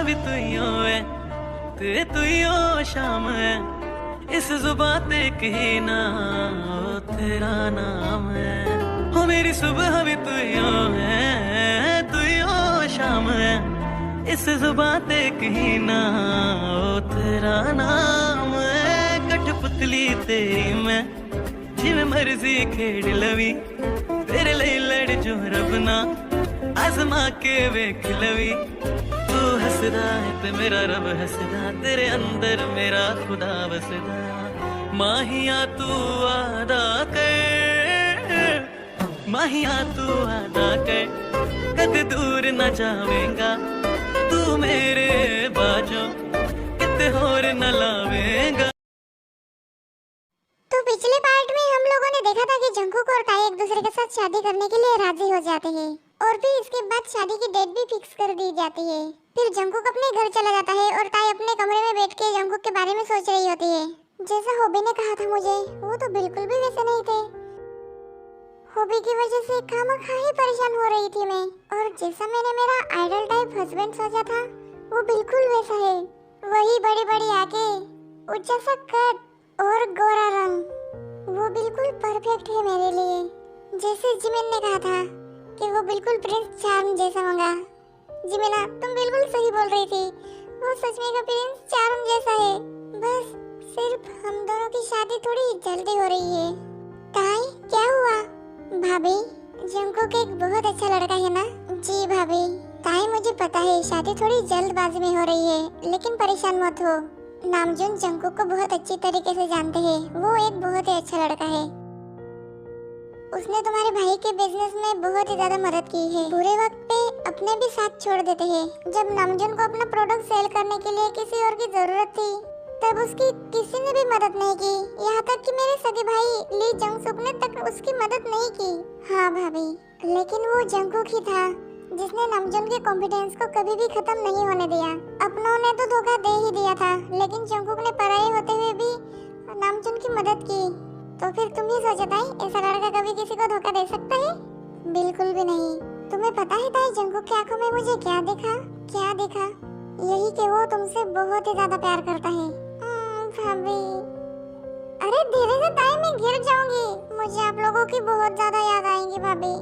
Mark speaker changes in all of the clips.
Speaker 1: भी तू ही हो है, तू ही हो शाम है, इस जुबान ते कहीं ना हो तेरा नाम है। हो मेरी सुबह भी तू ही हो है, तू ही हो शाम है, इस जुबान ते कहीं ना हो तेरा नाम है। कठपुतली तेरी मैं जिवें मर्जी खेड लवी, तेरे लिए लड़ जो रब ना आजमा के वेख लवी। तू हसदा है ते मेरा रब हसदा, तेरे अंदर मेरा खुदा बसदा। माहिया तू वादा कर, माहिया तू वादा कर, कद दूर न जावेगा तू मेरे बाजो, किते होर न लावेगा।
Speaker 2: तो पिछले पार्ट में हम लोगों ने देखा था कि जंगकुक और ताई एक दूसरे के साथ शादी करने के लिए राजी हो जाते हैं और फिर इसके बाद शादी की डेट भी फिक्स कर दी जाती है। फिर जंगकुक अपने घर चला जाता है और ताई अपने कमरे में बैठ के जंगकुक के बारे में सोच रही होती है। जैसा हॉबी ने कहा था मुझे, वो तो बिल्कुल भी वैसे नहीं थे। हॉबी की वजह से खामखा ही परेशान हो रही थी मैं, और जैसा मैंने मेरा आइडल टाइप हस्बैंड सोचा था वो बिल्कुल वैसा है। वही बड़ी बड़ी आंखें, ऊंचा सा कद और गोरा रंग, वो बिल्कुल परफेक्ट है मेरे लिए। जैसे जिमिन ने कहा था कि वो बिल्कुल प्रिंस चार्म जैसा होगा। जिमिना, तुम बिल्कुल सही बोल रही थी, वो सच में का प्रिंस चार्म जैसा है। बस सिर्फ हम दोनों की शादी थोड़ी जल्दी हो रही है। ताई, क्या हुआ? भाभी, जंगकुक एक बहुत अच्छा लड़का है ना? जी भाभी। ताई, मुझे पता है शादी थोड़ी जल्दबाजी में हो रही है, लेकिन परेशान मत हो। नामजून जंगकुक को बहुत अच्छी तरीके से जानते हैं, वो एक बहुत ही अच्छा लड़का है। उसने तुम्हारे भाई के बिजनेस में बहुत ही ज्यादा मदद की है। बुरे वक्त पे अपने भी साथ छोड़ देते हैं। जब नामजून को अपना प्रोडक्ट सेल करने के लिए किसी और की जरूरत थी, तब उसकी किसी ने भी मदद नहीं की। यहाँ तक कि मेरे सगे भाई ली जंगसुक ने तक उसकी मदद नहीं की। हाँ भाभी, लेकिन वो जंगकुक ही था जिसने नामजून के कॉन्फिडेंस को कभी भी खत्म नहीं होने दिया। अपनों ने तो धोखा दे ही दिया था, लेकिन जंगकुक ने पराये होते हुए भी नामजून की मदद की। तो फिर तुम ही सोचो ताई, ऐसा लड़का कभी किसी को धोखा दे सकता है? बिल्कुल भी नहीं। तुम्हें पता है ताई, जंगकुक की आंखों में मुझे क्या दिखा? क्या दिखा? यही कि वो तुमसे बहुत ही ज्यादा प्यार करता है। भाभी, अरे धीरे से ताई, मैं गिर जाऊंगी। मुझे आप लोगों की बहुत ज्यादा याद आएंगी भाभी।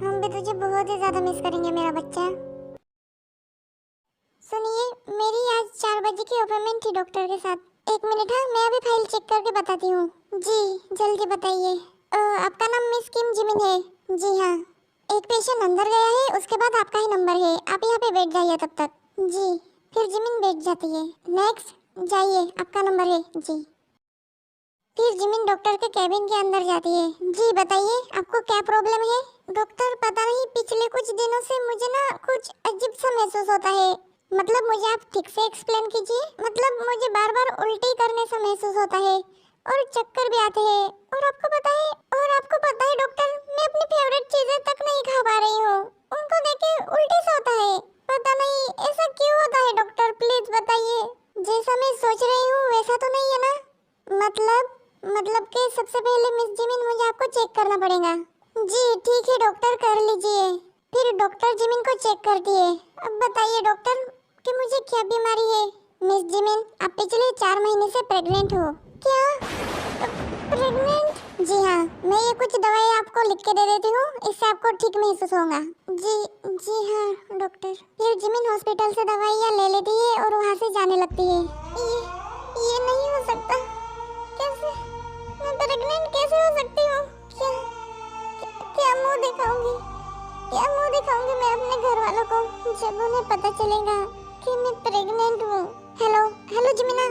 Speaker 2: हम भी तुझे बहुत ही ज्यादा मिस करेंगे मेरा बच्चा। सुनिए, मेरी आज 4 बजे की अपॉइंटमेंट थी डॉक्टर के साथ। 1 मिनट, हाँ, मैं अभी फाइल चेक करके बताती हूँ। जी, जल्दी बताइए। आपका नाम मिस किम जिमिन है? जी हाँ। एक पेशेंट अंदर गया है, उसके बाद आपका ही नंबर है। आप यहाँ पे बैठ जाइए तब तक। जी। फिर जिमिन बैठ जाती है। नेक्स्ट, जाइए, आपका नंबर है। जी। फिर जिमिन डॉक्टर के कैबिन के अंदर जाती है। जी बताइए, आपको क्या प्रॉब्लम है? डॉक्टर, पता नहीं पिछले कुछ दिनों से मुझे ना कुछ अजीब सा महसूस होता है। मतलब मुझे आप ठीक से एक्सप्लेन कीजिए। मतलब मुझे बार बार उल्टी करने सा महसूस होता है और चक्कर भी आते हैं। और आपको पता है डॉक्टर, मैं अपनी फेवरेट चीजें तक नहीं खा पा रही हूँ। उनको देख के उल्टी सा होता है। पता नहीं ऐसा क्यों होता है डॉक्टर, प्लीज बताइए। जैसा मैं सोच रही हूँ वैसा तो नहीं है ना? मतलब कि सबसे पहले मिस जिमिन, मुझे आपको चेक करना पड़ेगा। जी ठीक है डॉक्टर, कर लीजिए। फिर डॉक्टर जिमिन को चेक करती है। अब बताइए डॉक्टर कि मुझे क्या बीमारी है? मिस जिमिन, आप पिछले 4 महीने से प्रेग्नेंट हो। क्या? प्रेग्नेंट? जी हाँ, मैं ये कुछ दवाई आपको लिख के दे देती हूँ, इससे आपको ठीक महसूस होगा। जी हाँ डॉक्टर। फिर जिमिन हॉस्पिटल से दवाइयाँ ले लेती है और वहाँ से जाने लगती है। ये नहीं हो सकता। कैसे? मैं प्रेग्नेंट कैसे हो सकती हूँ? क्या मुंह दिखाऊंगी मैं अपने घर वालों को जब उन्हें पता चलेगा कि मैं प्रेग्नेंट हूँ? हेलो जिमिना,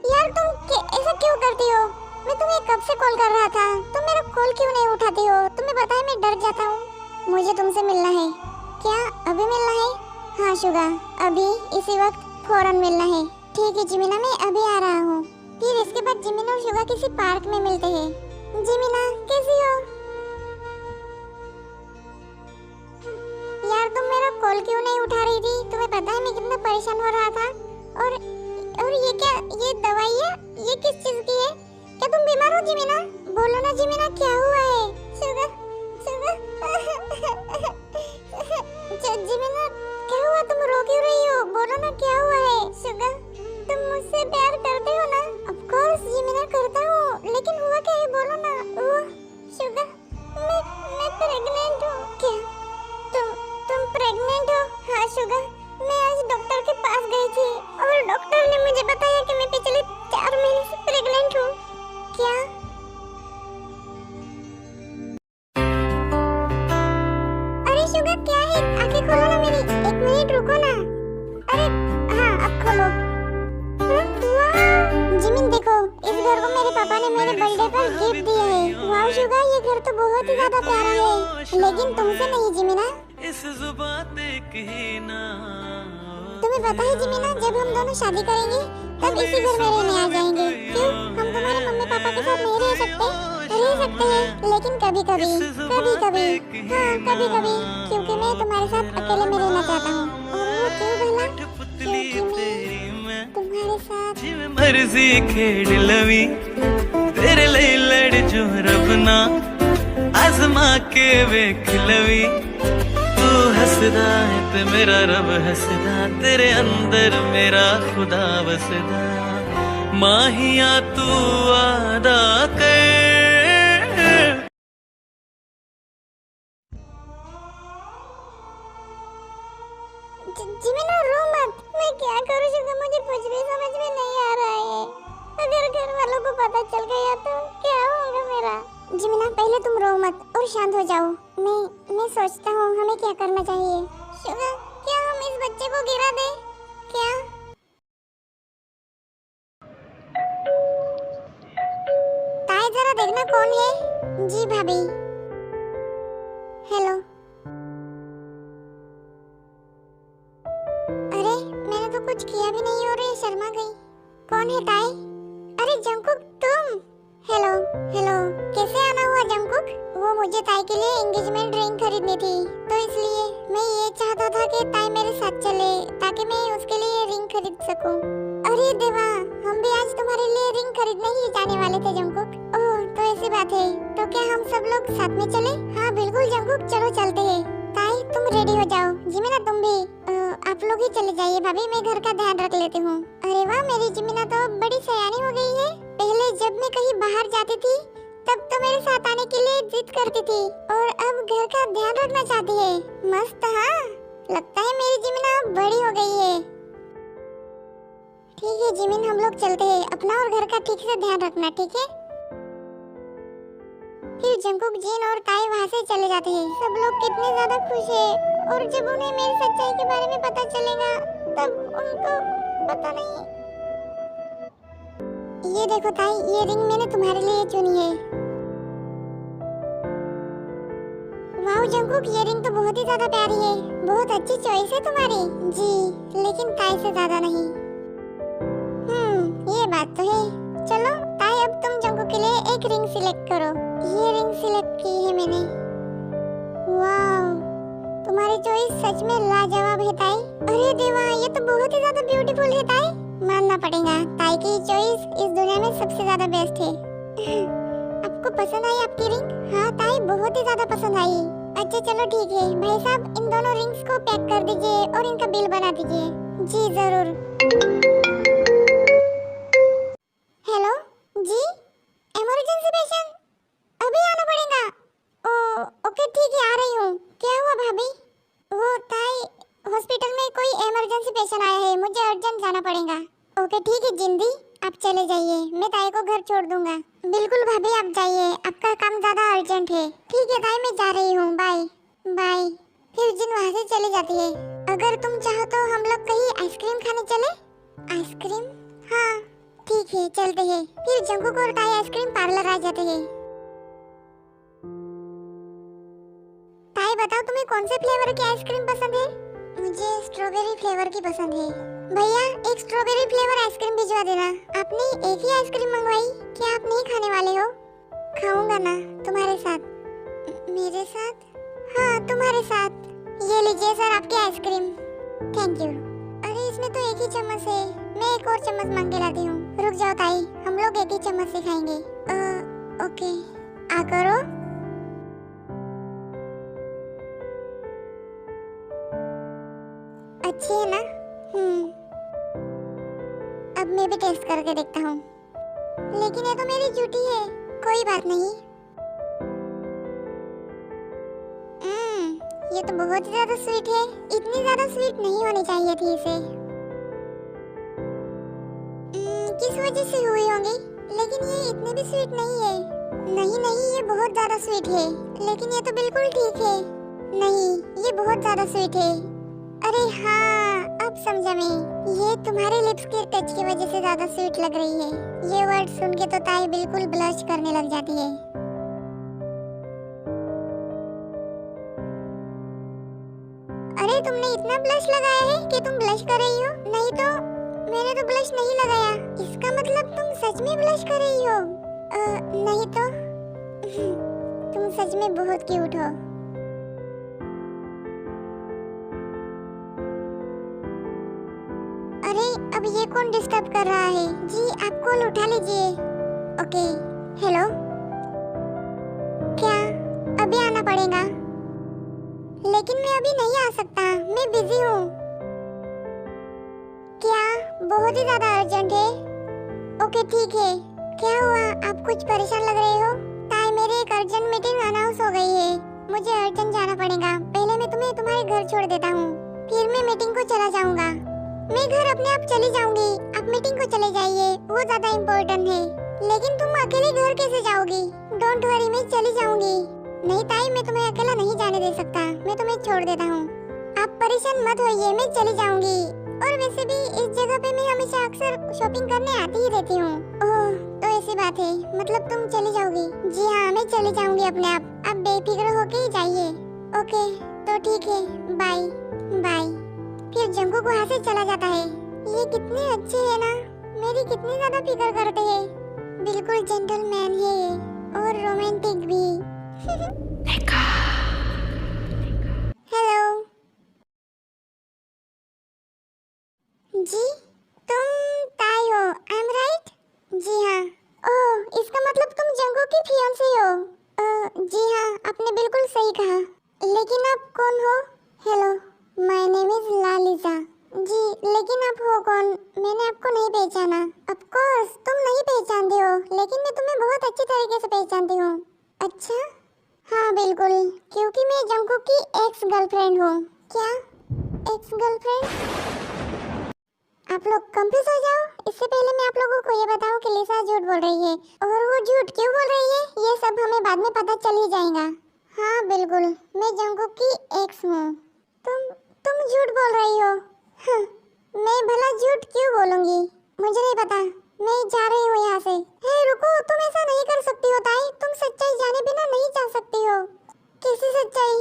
Speaker 2: यार तुम ऐसा क्यों करती हो? मैं तुम्हें कब से कॉल कर रहा था, तुम मेरा कॉल क्यों नहीं उठाती हो? तुम्हें पता है मैं डर जाता हूँ। मुझे तुमसे मिलना है। क्या अभी मिलना है? हाँ शुगा, अभी इसी वक्त फौरन मिलना है। ठीक है जिमिना, मैं अभी आ रहा हूँ। फिर इसके बाद जिमिन और शुगा किसी पार्क में मिलते हैं। जिमिना कैसी हो? यार तुम मेरा कॉल क्यों नहीं उठा रही थी? तुम्हें पता है मैं कितना परेशान हो रहा था। और ये क्या, ये दवाइयाँ, ये किस चीज की है? क्या तुम बीमार हो जिमिना? बोलो ना जिमिना, क्या हुआ है? शुगा जिमिना क्या हुआ? तुम रो क्यों रही हो? बोलो ना क्या हुआ शुगा, मैं आज डॉक्टर के पास गई थी और डॉक्टर ने मुझे बताया कि मैं पिछले 4 महीने से प्रेग्नेंट हूँ। क्या? अरे शुगा, क्या है? आंखें खोलो ना मेरी, 1 मिनट रुको ना। अरे हाँ, अब खोलो। वाह जिमिन, देखो, इस घर को मेरे पापा ने मेरे बर्थडे पर गिफ्ट दिया है। वाह शुगा, ये घर तो बहुत ही ज्यादा प्यारा है, लेकिन तुमसे नहीं जिमिना।
Speaker 1: इस जुबान पे कहना।
Speaker 2: तुम्हें पता है जिमिना, जब हम दोनों शादी करेंगे तब इसी घर में रहने आ जाएंगे। क्यों? हम तुम्हारे मम्मी पापा के साथ नहीं रह सकते? रह सकते हैं, लेकिन कभी कभी, कभी कभी, हाँ कभी कभी, क्योंकि मैं तुम्हारे साथ अकेले में रहना चाहता हूँ। और वो क्यों भला? क्योंकि मैं तुम्हारे साथ
Speaker 1: जिਵੇਂ मर्जी खेड लवी, तेरे लिए लड़ जो रब ना आजमा के वेख लवी। तू हसदा है ते मेरा रब हसदा, तेरे अंदर मेरा खुदा वसदा। माहिया तू वादा कर।
Speaker 2: जिमिना, रो मत। मैं क्या करूँ शुगा, मुझे कुछ भी समझ में नहीं आ रहा है। अगर घर वालों को पता चल गया तो क्या होगा मेरा? जिमिना, पहले तुम रो मत और शांत हो जाओ। मैं सोचता हूँ हमें क्या करना चाहिए। शुगा, क्या हम इस बच्चे को गिरा दें? क्या? ताई, जरा देखना कौन है। जी भाभी। हेलो। अरे मैंने तो कुछ किया भी नहीं और ये शर्मा गई। कौन है ताई? अरे जंकुक, तुम? हेलो हेलो, कैसे आना हुआ जंकुक? वो मुझे ताई के लिए एंगेजमेंट रिंग खरीदनी थी, तो इसलिए मैं ये चाहता था कि ताई मेरे साथ चले ताकि मैं उसके लिए रिंग खरीद सकूं। अरे देवा, हम भी आज तुम्हारे लिए रिंग खरीदने ही जाने वाले थे जंकुक। ओह, तो ऐसी बात है, तो क्या हम सब लोग साथ में चले? हाँ बिल्कुल जंकुक, चलो चलते हैं। ताई तुम रेडी हो जाओ, जिमिना तुम भी। आप लोग ही चले जाइए भाभी, मैं घर का ध्यान रख लेती हूँ। अरे वाह, मेरी जिमिना तो बड़ी सयानी हो गई है। पहले जब मैं कहीं बाहर जाती थी तब तो मेरे साथ आने के लिए जिद करती थी, और अब घर का ध्यान रखना चाहती है। मस्त, हाँ लगता है मेरी जिमिना अब बड़ी हो गई है। ठीक है जिमिन, हम लोग चलते हैं। अपना और घर का ठीक से ध्यान रखना, ठीक है? फिर जंकुक, जिन और ताई वहाँ से चले जाते हैं। सब लोग कितने ज्यादा खुश है, और जब उन्हें मेरी सच्चाई के बारे में पता चलेगा तब उनको पता नहीं। ये देखो ताई, ये रिंग मैंने तुम्हारे लिए चुनी है। वाह जंकुक, ये रिंग तो बहुत ही ज्यादा प्यारी है। बहुत अच्छी चॉइस है तुम्हारी। जी, लेकिन ताई से ज्यादा नहीं। ये बात तो है। चलो ताई, अब तुम जंकुक के लिए एक रिंग सिलेक्ट करो। ये रिंग सिलेक्ट की है मैंने। वाह, तुम्हारी चॉइस सच में लाजवाब है ताई। अरे देवा, ये तो बहुत ही ज्यादा ब्यूटीफुल है ताई। मानना पड़ेगा, ताई की चॉइस इस दुनिया में सबसे ज्यादा बेस्ट है। आपको पसंद आई आपकी रिंग? हाँ ताई, बहुत ही ज्यादा पसंद आई। अच्छा चलो ठीक है भाई साहब, इन दोनों रिंग्स को पैक कर दीजिए और इनका बिल बना दीजिए। जी जरूर। हेलो जी, इमरजेंसी पेशेंट, अभी आना पड़ेगा। ओके ठीक है, आ रही हूँ। क्या हुआ भाभी? वो ताई, हॉस्पिटल में कोई इमरजेंसी पेशेंट आया है, मुझे अर्जेंट जाना पड़ेगा। ओके ठीक है जिंदी, आप चले जाइए, मैं ताई को घर छोड़ दूंगा। बिल्कुल भाभी, आप जाइए, आपका काम ज्यादा अर्जेंट है। ठीक है ताई, मैं जा रही हूँ, बाय बाय। फिर जिन वहाँ से चली जाती है। अगर तुम चाहो तो हम लोग कहीं आइसक्रीम खाने चले? आइसक्रीम? हाँ ठीक है, चलते हैं। फिर जंकुक और ताई आइसक्रीम पार्लर आ जाते हैं। ताई बताओ, तुम्हें कौन से फ्लेवर की आइसक्रीम पसंद है? मुझे स्ट्रॉबेरी फ्लेवर की पसंद है। भैया, एक स्ट्रॉबेरी फ्लेवर आइसक्रीम भिजवा देना। आपने एक ही आइसक्रीम मंगवाई, क्या आप नहीं खाने वाले हो? खाऊंगा ना तुम्हारे साथ। मेरे साथ? हाँ तुम्हारे साथ। ये लीजिए सर आपकी आइसक्रीम। Thank you. अरे इसमें तो एक ही चम्मच है, मैं एक और चम्मच मांग के लाती हूँ। रुक जाओ ताई, हम लोग एक ही चम्मच से खाएंगे। ओके, आ करो। अच्छी है ना? अब मैं भी टेस्ट करके देखता हूँ। लेकिन ये तो मेरी जूठी है। कोई बात नहीं। ये तो बहुत ही ज्यादा स्वीट है। इतनी ज्यादा स्वीट नहीं होनी चाहिए थी इसे। किस वजह से हुई होंगी, लेकिन ये इतने भी स्वीट नहीं है। नहीं नहीं, ये बहुत ज्यादा स्वीट है, लेकिन ये तो बिल्कुल ठीक है। नहीं, ये बहुत ज्यादा स्वीट है। अरे हाँ, अब समझा मैं। ये तुम्हारे लिप्स के टच की वजह से ज्यादा स्वीट लग रही है। ये वर्ड सुन के तो ताई बिल्कुल ब्लश करने लग जाती है। अरे तुमने इतना ब्लश लगाया है कि तुम ब्लश कर रही हो? नहीं तो मैंने तो ब्लश नहीं लगाया। इसका मतलब तुम सच में ब्लश कर रही हो? नहीं तो तुम सच में बहुत क्यूट हो। अरे अब ये कौन डिस्टर्ब कर रहा है? जी आप कॉल उठा लीजिए। Okay, hello. क्या अभी आना पड़ेगा? लेकिन मैं अभी नहीं आ सकता, मैं बिजी हूँ। क्या बहुत ही ज्यादा अर्जेंट है? ओके ठीक है। क्या हुआ, आप कुछ परेशान लग रहे हो? ताई मेरी एक अर्जेंट मीटिंग अनाउंस हो गई है, मुझे अर्जेंट जाना पड़ेगा। पहले मैं तुम्हें तुम्हारे घर छोड़ देता हूँ, फिर मैं मीटिंग को चला जाऊंगा। मैं घर अपने आप चली जाऊंगी, आप मीटिंग को चले जाइए, वो ज्यादा इम्पोर्टेंट है। लेकिन तुम अकेले घर कैसे जाओगी? डोंट वरी, मैं चली जाऊंगी। नहीं ताई, मैं तुम्हें अकेला नहीं जाने दे सकता, मैं तुम्हें छोड़ देता हूँ। आप परेशान मत होइए, मैं चली जाऊंगी। और वैसे भी इस जगह पे मैं हमेशा अक्सर शॉपिंग करने आती ही रहती हूँ। ओह, तो ऐसी बात है, मतलब तुम चली जाओगी? जी हाँ, मैं चली जाऊंगी अपने आप बेफिक्र होके ही जाइए। ओके तो ठीक है, बाय बाय। फिर जंगकुक वहाँ से चला जाता है। ये कितने अच्छे है ना, मेरी कितनी ज्यादा फिक्र करते हैं। बिल्कुल जेंटलमैन है ये, और रोमांटिक भी। हेलो जी, तुम ताई हो, आई एम राइट? जी हाँ। ओह, इसका मतलब तुम जंगकुक की फियांसी हो? जी हाँ, आपने बिल्कुल सही कहा। लेकिन आप कौन हो? Hello, my name is Lalija. जी, लेकिन आप हो कौन? मैंने आपको नहीं पहचाना। ऑफ कोर्स तुम नहीं पहचानती हो, लेकिन मैं तुम्हें बहुत अच्छी तरीके से पहचानती हूँ। अच्छा हाँ बिल्कुल, क्योंकि मैं जंगकुक की एक्स गर्लफ्रेंड हूँ। क्या एक्स गर्लफ्रेंड? आप लोग कंफ्यूज हो जाओ, इससे पहले मैं आप लोगों को ये बताऊं कि लिसा झूठ बोल रही है, और वो झूठ क्यों बोल रही है ये सब हमें बाद में पता चल ही जाएगा। हाँ बिल्कुल, मैं जंगकुक की एक्स हूँ। तुम झूठ बोल रही हो? हाँ, मैं भला झूठ क्यों बोलूंगी? मुझे नहीं पता, मैं जा रही हूँ यहाँ से। हे रुको, तुम ऐसा नहीं कर सकती हो ताई, तुम सच्चाई जाने बिना नहीं जा सकती हो। कैसी सच्चाई?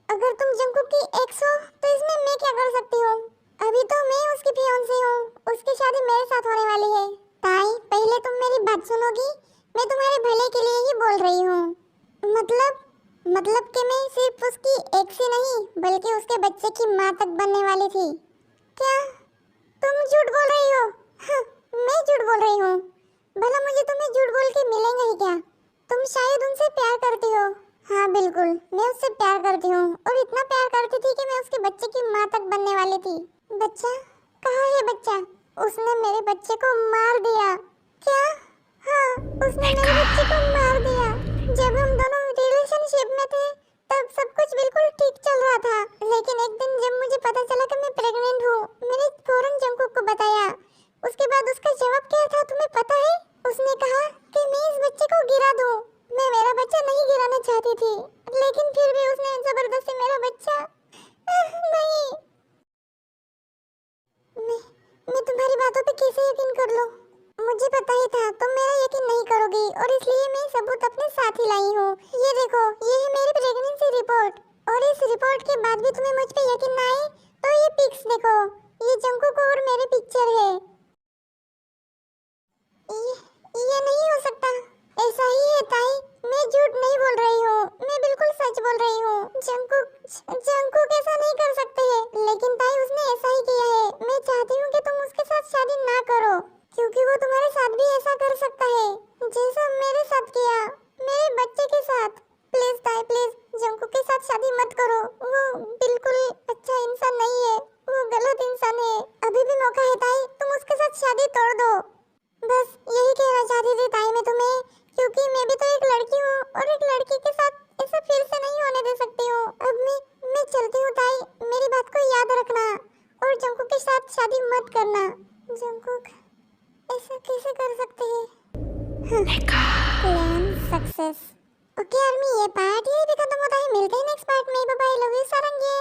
Speaker 2: अगर तुम जंगकुक की एक्स हो तो इसमें मैं क्या कर सकती हूँ? अभी तो मैं उसकी फियांसी हूँ, उसकी शादी मेरे साथ होने वाली है। ताई पहले तुम मेरी बात सुनोगी? मैं तुम्हारे भले के लिए ही बोल रही हूँ। मतलब कि मैं सिर्फ उसकी एक्स ही नहीं बल्कि उसके बच्चे की माँ तक बनने वाली थी। क्या तुम झूठ बोल रही हो? हाँ, मैं झूठ बोल रही हूँ? भला मुझे तुम्हें झूठ बोल के मिलेगा ही क्या? तुम शायद उनसे प्यार करती हो। हाँ बिल्कुल, मैं उससे प्यार करती हूँ, और इतना प्यार करती थी कि मैं उसके बच्चे की माँ तक बनने वाली थी। बच्चा? कहाँ है बच्चा? उसने मेरे बच्चे को मार दिया। क्या? हाँ, उसने मेरे बच्चे को मार दिया। जब हम दोनों रिलेशनशिप में थे तब सब कुछ बिल्कुल ठीक चल रहा था, लेकिन एक दिन जब मुझे पता चला कि मैं प्रेग्नेंट हूँ, मैंने फौरन जंगकुक को बताया। उसके बाद उसका जवाब क्या था तुम्हें पता है? उसने कहा कि मैं इस बच्चे को गिरा दूँ। मैं मेरा बच्चा नहीं गिराना चाहती थी, लेकिन फिर भी उसने जबरदस्ती मेरा बच्चा नहीं। मैं तुम्हारी बातों पे कैसे यकीन कर लूं? मुझे पता ही था तुम मेरा यकीन नहीं करोगी, और इसलिए मैं सबूत अपने साथ ही लाई हूँ। ये देखो, ये है मेरी प्रेगनेंसी रिपोर्ट, और इस रिपोर्ट के बाद भी तुम्हें मुझ पे यकीन ना आए तो ये पिक्स देखो, ये जंगकुक और मेरे पिक्चर है। ये नहीं हो सकता। ऐसा ही है ताई, मैं झूठ नहीं बोल रही हूँ, मैं बिल्कुल सच बोल रही हूँ। जंगकुक ऐसा नहीं कर सकते हैं, लेकिन ताई उसने ऐसा ही किया है। मैं चाहती हूँ कि तुम उसके साथ शादी ना करो, क्योंकि वो तुम्हारे साथ भी ऐसा कर सकता है जैसा मेरे साथ किया, मेरे बच्चे के साथ। प्लीज ताई प्लीज, जंगकुक के साथ शादी मत करो, वो बिल्कुल अच्छा इंसान नहीं है, वो गलत इंसान है। अभी भी मौका है ताई, तुम उसके साथ शादी तोड़ दो। बस यही कहना चाहती थी ताई मैं तुम्हें, क्योंकि मैं भी तो एक लड़की हूँ, और एक लड़की के साथ ऐसा फिर से नहीं होने दे सकती हूँ। अब मैं के साथ शादी मत करना। जंगकुक ऐसा कैसे कर सकते हैं? Plan success. ओके आर्मी, ये पार्ट यही भी खत्म होता है। मिलते हैं नेक्स्ट पार्ट में। Bye bye, love you sarangi.